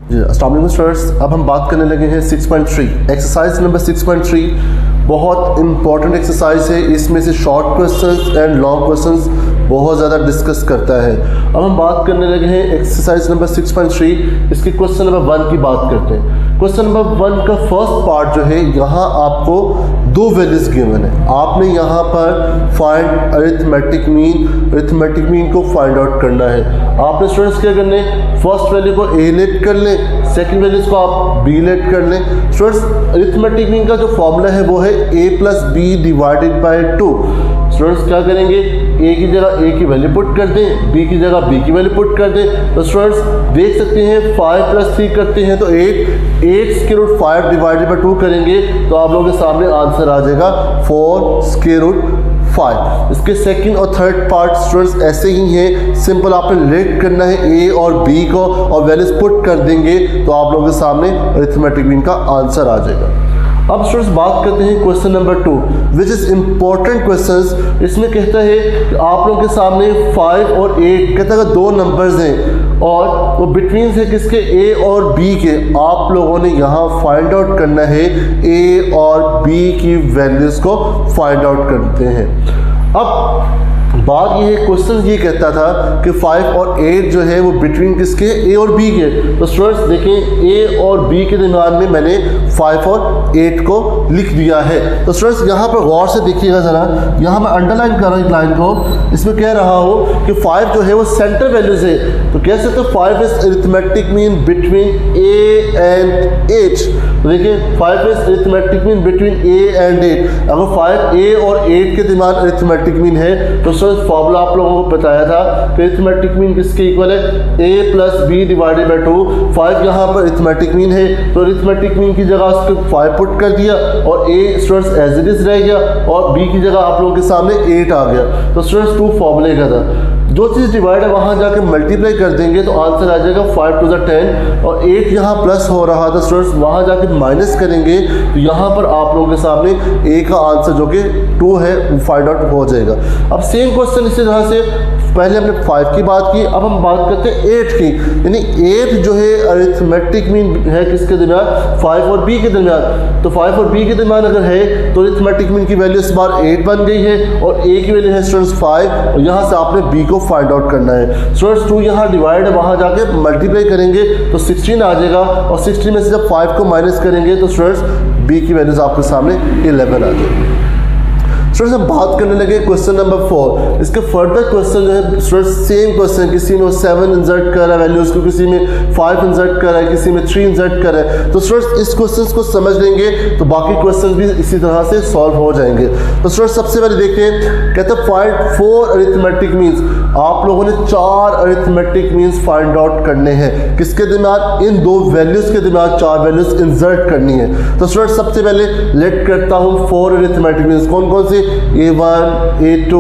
जी अस्सलाम वालेकुम स्टूडेंट्स, अब हम बात करने लगे हैं 6.3 एक्सरसाइज नंबर 6.3। बहुत इंपॉर्टेंट एक्सरसाइज है, इसमें से short questions and long questions बहुत ज़्यादा डिस्कस करता है। अब हम बात करने लगे हैं एक्सरसाइज नंबर 6.3, इसके क्वेश्चन नंबर 1 की बात करते हैं। क्वेश्चन नंबर 1 का फर्स्ट पार्ट जो है, यहाँ आपको दो वैल्यूज गिवन है। आपने यहाँ पर फाइंड अरिथमेटिक मीन को फाइंड आउट करना है। आपने स्टूडेंट्स क्या करने, फर्स्ट वैल्यू को ए लेट कर लें, सेकंड वैल्यूज को आप बी लेट कर लें। स्टूडेंट्स अरिथमेटिक मीन का जो फॉर्मूला है वो है a + b divided by 2। Students क्या करेंगे, a की जगह a की वैल्यू पुट कर दें, b की जगह b की वैल्यू पुट कर दें। तो स्टूडेंट्स देख सकते हैं 5 + 3 करते हैं तो 8 डिवाइडेड बाय 2 करेंगे तो आप लोगों के सामने आंसर आ जाएगा 4√5। इसके सेकंड और थर्ड पार्ट स्टूडेंट्स ऐसे ही हैं, सिंपल आपने लेट करना है a और b को और वैल्यूज पुट कर देंगे तो आप लोगों के सामने अरिथमेटिक मीन का आंसर आ जाएगा। अब स्टूडेंट्स बात करते हैं question number 2 which is important question. इसमें कहता है कि आप लोगों के सामने 5 और 8 कहता है दो नंबर्स हैं और वो बिटवीन से किसके, a और b के। आप लोगों ने यहाँ फाइंड आउट करना है a और b की वैल्यूज़ को फाइंड आउट करते हैं। अब बात ये है, क्वेश्चन ये कहता था कि 5 और 8 जो है वो बिटवीन किसके, a और b के। तो स्टूडेंट्स देखें a और b के दरमियान में मैंने 5 और 8 को लिख दिया है। तो स्टूडेंट्स यहाँ पर गौर से देखिएगा ज़रा, यहाँ मैं अंडरलाइन कर रहा हूँ एक लाइन को, इसमें कह रहा हूँ कि 5 जो है वो सेंटर वैल्यूज है। तो कह सकते हो 5 is arithmetic mean between a and 8। तो देखिए 5 is arithmetic mean between a and 8। अगर 5 a और 8 के दरमियान अरिथमेटिक मीन है तो फॉर्मूला आप लोगों को बताया था कि अरिथमेटिक मीन किसके इक्वल है, a + b डिवाइडेड बाय 2। 5 यहाँ पर अरिथमेटिक मीन है तो अरिथमेटिक मीन की जगह उसको 5 पुट कर दिया और a students as it is रह गया और b की जगह आप लोगों के सामने 8 आ गया। तो स्टूडेंट्स 2 फॉर्मूले का था, जो चीज़ डिवाइड है वहाँ जाके मल्टीप्लाई कर देंगे तो आंसर आ जाएगा 5 × 10 और 8 यहाँ प्लस हो रहा था स्टूडेंट्स, वहाँ जाके माइनस करेंगे तो यहाँ पर आप लोगों के सामने a का आंसर जो कि 2 है वो फाइंड आउट हो जाएगा। अब सेम क्वेश्चन इसी तरह से पहले हमने 5 की बात की, अब हम बात करते हैं 8 की। यानी 8 जो है अरिथमेटिक मीन है किसके दरमियान, 5 और b के दरमियान। तो 5 और b के दरमियान अगर है तो अरिथमेटिक मीन की वैल्यू इस बार 8 बन गई है और a की वैल्यू है स्टूडेंट्स 5 और यहाँ से आपने b को फाइंड आउट करना है। स्टूडेंट्स 2 यहाँ डिवाइड है, वहाँ जाके मल्टीप्लाई करेंगे तो 16 आ जाएगा और 16 में से जब 5 को माइनस करेंगे तो स्टूडेंट्स b की वैल्यूज आपके सामने 11 आ जाएगी। स्टूडेंट्स हम बात करने लगे क्वेश्चन नंबर 4। इसके फर्दर क्वेश्चन जो है स्टूडेंट्स सेम क्वेश्चन, किसी में 7 इंसर्ट कर रहा है वैल्यूज को, किसी में 5 इंसर्ट कर रहा है, किसी में 3 इंसर्ट कर रहा है। तो स्टूडेंट्स इस क्वेश्चन को समझ लेंगे तो बाकी क्वेश्चन भी इसी तरह से सॉल्व हो जाएंगे। तो स्टूडेंट्स सबसे पहले देखते हैं, कहते हैं फाइंड 4 अरिथमेटिक मीन्स। आप लोगों ने 4 अरिथमेटिक मीन्स फाइंड आउट करने हैं, किसके दरमियान, इन दो वैल्यूज के दरमियान 4 वैल्यूज इंसर्ट करनी है। तो स्टूडेंट्स सबसे पहले लेट करता हूँ 4 अरिथमेटिक मीन्स, कौन कौन सी, a1 a2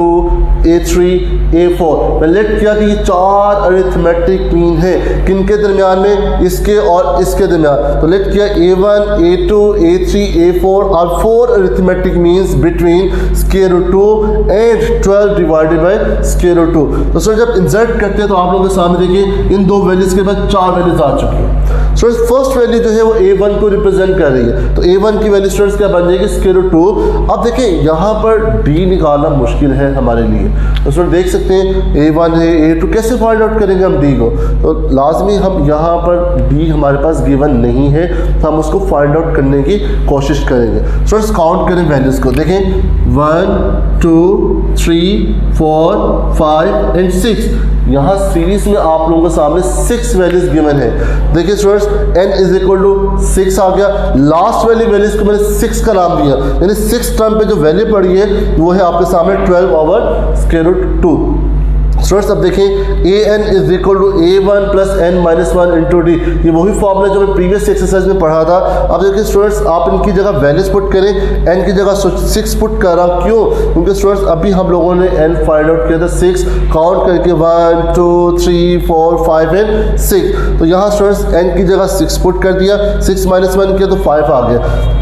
a3 a4। मैं लेट किया कि ये 4 अरिथमेटिक मीन है, किनके दरमियान में, इसके और इसके दरमियान। तो लेट किया a1 a2 a3 a4 और 4 arithmetic means between √2 and 12 divided by √2। तो सर जब इंसर्ट करते हैं तो आप लोगों के सामने देखिए इन दो वैल्यूज के बाद 4 वैल्यूज आ चुकी हैं। स्टूडेंट्स फर्स्ट वैल्यू जो है वो a1 को रिप्रेजेंट कर रही है, तो a1 की वैल्यू स्टूडेंट्स क्या बन जाएगी, √2। अब देखिए यहाँ पर d निकालना मुश्किल है हमारे लिए। तो स्टूडेंट देख सकते हैं a1 है a2, कैसे फाइंड आउट करेंगे हम d को। तो लाजमी हम यहाँ पर d हमारे पास गिवन नहीं है तो हम उसको फाइंड आउट करने की कोशिश करेंगे। स्टूडेंट्स काउंट करें वैल्यूज को, देखें 1 2 3 4 5 एंड 6। यहाँ सीरीज में आप लोगों के सामने 6 वैल्यूज गिवन है। देखिए स्टूडेंट्स n = 6 आ गया, लास्ट वैल्यूज को मैंने 6 का नाम दिया, यानी 6 टर्म पे जो वैल्यू पड़ी है वो है आपके सामने 12/√2। स्टूडेंट्स अब देखें an = a1 + n - 1 × d। ये वही फॉर्मूला जो मैं प्रीवियस एक्सरसाइज में पढ़ा था। अब देखिए स्टूडेंट्स आप इनकी जगह वैल्यूज पुट करें, n की जगह 6 पुट कर रहा हूँ, क्यों, क्योंकि स्टूडेंट्स अभी हम लोगों ने n फाइंड आउट किया था 6, काउंट करके 1 2 3 4 5 एंड 6। तो यहाँ स्टूडेंट्स n की जगह 6 पुट कर दिया, 6 - 1 किया तो 5 आ गया।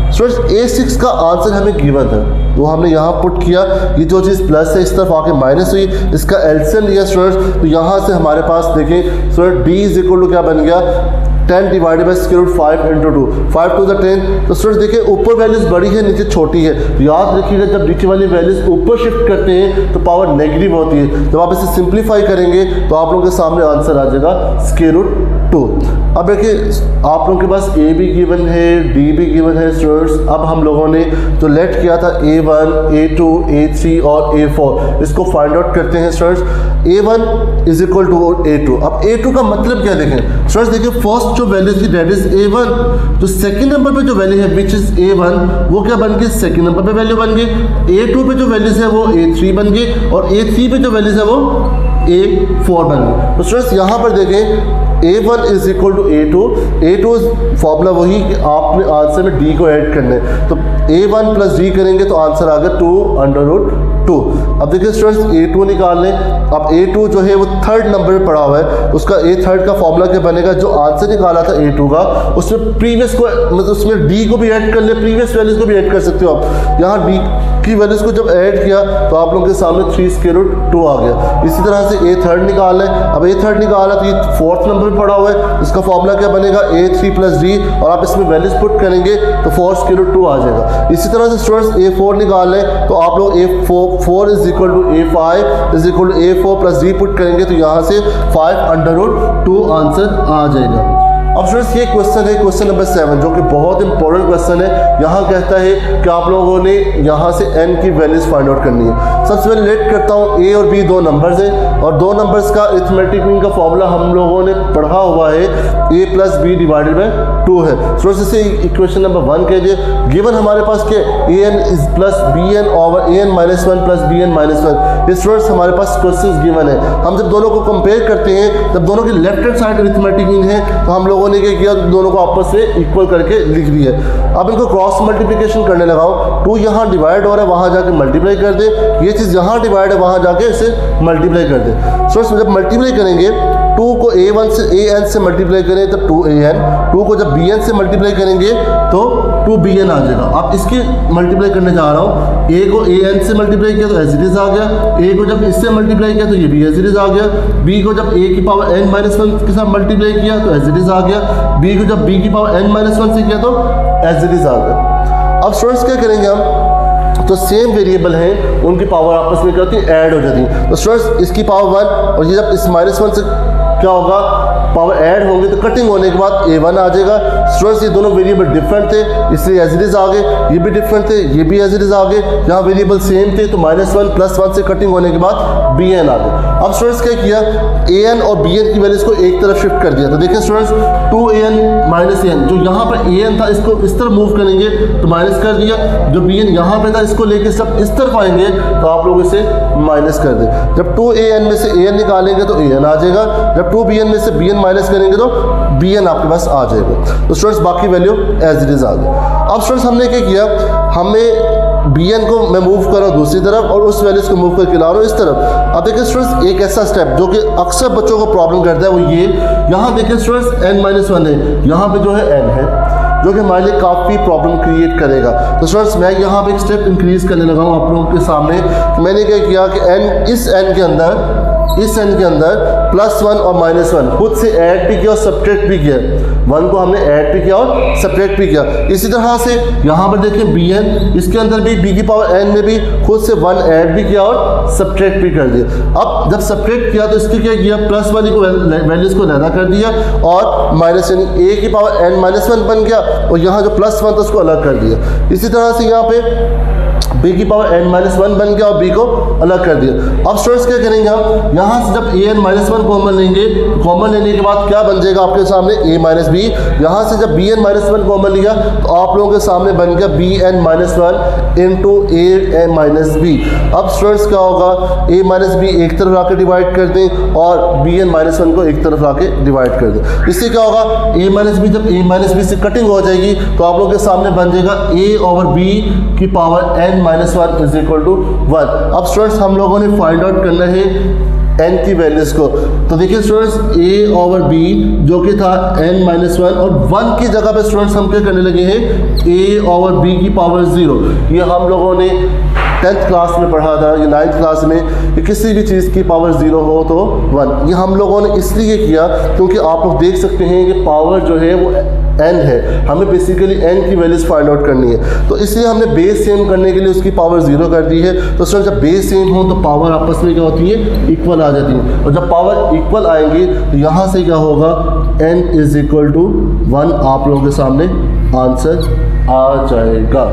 स्टूडेंट्स a6 का आंसर हमें गिवन था, तो हमने यहाँ पुट किया, ये जो चीज़ प्लस है इस तरफ आके माइनस हुई, इसका एलसीएम लिया स्टूडेंट्स। तो यहाँ से हमारे पास देखें स्टूडेंट d = क्या बन गया, 10 divided by square root 5 into 2, 5 to the 10। तो स्टूडेंट्स देखिए ऊपर वैल्यूज बड़ी है, नीचे छोटी है। याद रखिएगा जब नीचे वाली वैल्यूज ऊपर शिफ्ट करते हैं तो पावर नेगेटिव होती है। जब आप इसे सिंप्लीफाई करेंगे तो आप लोगों के सामने आंसर आ जाएगा स्क्वायर रूट 2। अब देखिए आप लोगों के पास ए भी गिवन है, डी भी गिवन है स्टूडेंट्स। अब हम लोगों ने जो लेट किया था A1, A2, A3 और A4, इसको फाइंड आउट करते हैं students. A1 is equal to A2। अब A2 का मतलब क्या देखें स्टूडेंट्स, देखिए फर्स्ट जो वैल्यू थी दैट इज A1, जो सेकंड नंबर पे जो वैल्यू है विच इज A1 वो क्या बन गई, सेकंड नंबर पे वैल्यू बन गई। A2 पे जो वैल्यूज है वो A3 बन गई और A3 पे जो वैल्यूज है वो A4 बन गई। तो स्टूडेंट्स यहाँ पर देखें A1 is equal to A2 formula वही कि आपने आंसर में D को ऐड करना है। तो A1 प्लस D करेंगे तो आंसर आ गया 2√2। अब देखिए स्टूडेंट्स A2 निकाल लें। अब A2 जो है वो थर्ड नंबर पे पड़ा हुआ है, उसका A थर्ड का फॉर्मूला क्या बनेगा, जो आंसर निकाला था A2 का उसमें प्रीवियस को मतलब उसमें D को भी ऐड कर ले, प्रीवियस वैल्यूज को भी ऐड कर सकते हो आप। यहाँ D की वैल्यूज को जब ऐड किया तो आप लोगों के सामने 3 स्क्वायर रूट 2 आ गया। इसी तरह से A थर्ड निकाल लें। अब A थर्ड निकाला तो ये फोर्थ नंबर पे पड़ा हुआ है, इसका फॉर्मूला क्या बनेगा A3 प्लस D और आप इसमें वैल्यूज पुट करेंगे तो 4 स्क्वायर रूट 2 आ जाएगा। इसी तरह से स्टूडेंट्स A4 निकाल लें तो आप लोग A4 is equal to A5 is equal to A4 plus D put करेंगे तो यहाँ से 5√2 आंसर आ जाएगा। अब स्टूडेंट्स ये क्वेश्चन है क्वेश्चन नंबर 7 जो कि बहुत इंपॉर्टेंट क्वेश्चन है। यहाँ कहता है कि आप लोगों ने यहाँ से n की वैल्यूज फाइंड आउट करनी है। सबसे पहले लेट करता हूँ A और B दो नंबर्स हैं और दो नंबर्स का अरिथमेटिक मीन का फॉर्मूला हम लोगों ने पढ़ा हुआ है A plus B divided by 2 है। स्टूडेंट्स इसे इक्वेशन नंबर 1 कह दिए। गिवन हमारे पास क्या an is plus bn over an minus 1 plus bn minus 1। Students हमारे पास क्वेश्चन गिवन है। हम जब दोनों को कंपेयर करते हैं जब दोनों की left hand side arithmetic mean है तो हम लोगों ने क्या किया, दोनों को आपस में इक्वल करके लिख दिया। अब इनको क्रॉस मल्टीप्लिकेशन करने लगाओ। 2 यहाँ डिवाइड हो रहा है वहाँ जाके मल्टीप्लाई कर दे, ये चीज़ यहाँ डिवाइड है वहाँ जाके इसे मल्टीप्लाई कर दे। सो जब मल्टीप्लाई करेंगे 2 को an से मल्टीप्लाई करें तो 2an, 2 को जब bn से मल्टीप्लाई करेंगे तो 2bn आ जाएगा। अब इसकी मल्टीप्लाई करने जा रहा हूँ, a को an से मल्टीप्लाई किया तो एज इट इज आ गया, a को जब इससे मल्टीप्लाई किया तो ये भी एज इट इज आ गया, b को जब a की पावर n माइनस 1 के साथ मल्टीप्लाई किया तो एज इट इज आ गया, b को जब b की पावर n माइनस 1 से किया तो एज इट इज आ गया। अब स्टूडेंट्स क्या करेंगे हम, तो सेम वेरिएबल हैं उनकी पावर आपस में क्या होती है, ऐड हो जाती है। तो स्टूडेंट्स इसकी पावर 1 और ये जब इस माइनस 1 से क्या होगा, पावर ऐड होंगे तो कटिंग होने के बाद a1 आ जाएगा। स्टूडेंट्स ये दोनों वेरिएबल डिफरेंट थे इसलिए एज इट इज आ गए, ये भी डिफरेंट थे ये भी एज इट इज आ गए। यहाँ वेरिएबल सेम थे तो माइनस 1 प्लस 1 से कटिंग होने के बाद bn आ गए। अब स्टूडेंट्स क्या किया, an और bn की वैल्यूज को एक तरफ शिफ्ट कर दिया। तो देखिए स्टूडेंट्स 2an माइनस an, जो यहाँ पर an था इसको इस तरफ मूव करेंगे तो माइनस कर दिया, जो bn यहाँ पे था इसको लेके सब इस तरफ आएंगे तो आप लोग इसे माइनस कर दें। जब 2an में से an निकालेंगे तो an आ जाएगा, जब 2bn में से bn माइनस करेंगे तो bn आपके पास आ जाएगा। तो स्टूडेंट्स बाकी वैल्यू एज इट इज आ गई। अब स्टूडेंट्स हमने क्या किया, हमें bn को मैं मूव कर रहा हूँ दूसरी तरफ और उस वैल्यूज को मूव करके ला रहा हूँ इस तरफ। अब देखिए स्टूडेंट्स एक ऐसा स्टेप जो कि अक्सर बच्चों को प्रॉब्लम करता है वो ये, यहाँ देखिए स्टूडेंट्स n-1 है, यहाँ पे जो है n है जो कि हमारे लिए काफ़ी प्रॉब्लम क्रिएट करेगा। तो स्टूडेंट्स मैं यहाँ पे एक स्टेप इंक्रीज करने लगा हूँ आप लोगों के सामने। मैंने क्या किया कि इस n के अंदर +1 और -1 खुद से ऐड भी किया और सब्ट्रैक्ट भी किया। 1 को हमने ऐड भी किया और सब्ट्रैक्ट भी किया। इसी तरह से यहाँ पर देखिए bn, इसके अंदर भी b की पावर n में भी खुद से 1 ऐड भी किया और सब्ट्रैक्ट भी कर दिया। अब जब सब्ट्रैक्ट किया तो इसके क्या किया, +1 को वैल्यूज को लैदा कर दिया और माइनस यानी a की पावर n-1 बन गया और यहाँ जो +1 था उसको अलग कर दिया। इसी तरह से यहाँ पे b की पावर n-1 बन गया और b को अलग कर दिया। अब स्टूडेंट्स क्या करेंगे हम, यहाँ से जब an-1 कॉमन लेंगे, कॉमन लेने के बाद क्या बन जाएगा आपके सामने a-b। यहाँ से जब bn-1 कॉमन लिया तो आप लोगों के सामने बन गया bn-1 इंटू a-b। अब स्टूडेंट्स क्या होगा, a-b एक तरफ लाके डिवाइड कर दें और bn-1 को एक तरफ लाके डिवाइड कर दें। इससे क्या होगा, a-b जब a-b से कटिंग हो जाएगी तो आप लोगों के सामने बन जाएगा a/b की power n-1 is equal to 1। अब स्टूडेंट्स हम लोगों ने फाइंड आउट करना है n की वैल्यूज को। तो देखिए स्टूडेंट्स a/b जो कि था n-1 और 1 की जगह पे स्टूडेंट्स हम क्या करने लगे हैं a/b की पावर 0। ये हम लोगों ने 10th क्लास में पढ़ा था या 9th क्लास में कि किसी भी चीज़ की पावर 0 हो तो 1। ये हम लोगों ने इसलिए किया क्योंकि आप लोग देख सकते हैं कि पावर जो है वो n है, हमें बेसिकली n की वैल्यूज फाइंड आउट करनी है, तो इसलिए हमने बेस सेम करने के लिए उसकी पावर 0 कर दी है। तो स्टूडेंट जब बेस सेम हो तो पावर आपस में क्या होती है, इक्वल आ जाती है, और जब पावर इक्वल आएंगी तो यहाँ से क्या होगा, n = 1 आप लोगों के सामने आंसर आ जाएगा।